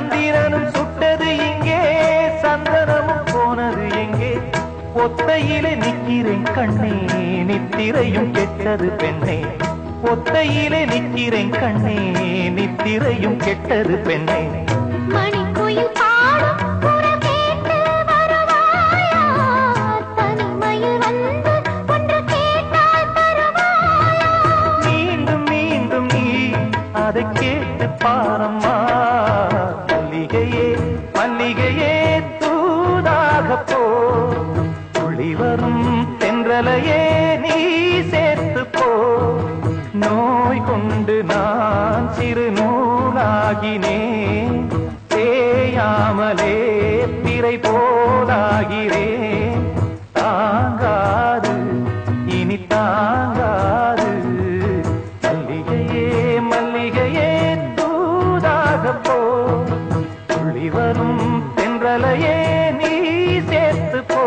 சந்திரனும் சுட்டது இங்கே சந்தனமும் போனது எங்கே ஒத்தையிலே நிக்கிறேன் கண்ணே நித்திரையும் கெட்டது பெண்ணே ஒத்தையிலே நிக்கிறேன் கண்ணே நித்திரையும் கெட்டது பெண்ணே மணிக்குயில் பாடும் குரல் கேட்டு வருவாயா தனிமையில் வந்து ஒன்று கேட்டால் தருவாயா மீண்டும் மீண்டும் நீ அதை கேட்டு பாரம்மா மல்லிகையே மல்லிகையே தூதாக போ துளி வரும் தென்றலையே நீ சேர்த்து போ நோய் கொண்டு நான் சிறு நூலாகினேன் தேயாமலே திரை போலாகிறேன் தாங்காது இனி தாங்காது மல்லிகையே மல்லிகையே தூதாக போ துளி வரும் தென்றலையே நீ சேர்த்து போ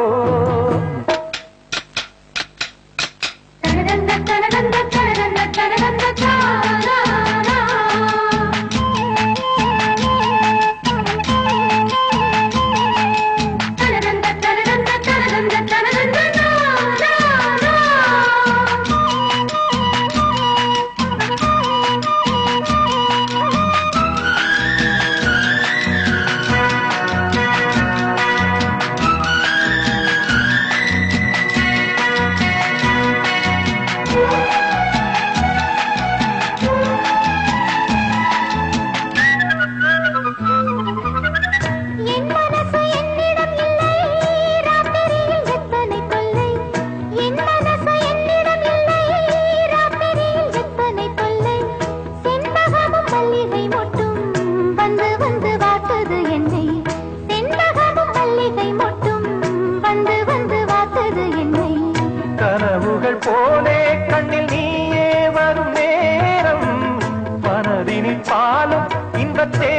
கனவுகள் போலே கண்ணில் நீயே வரும் நேரம் மனதினில் பாலும் இன்பத்தே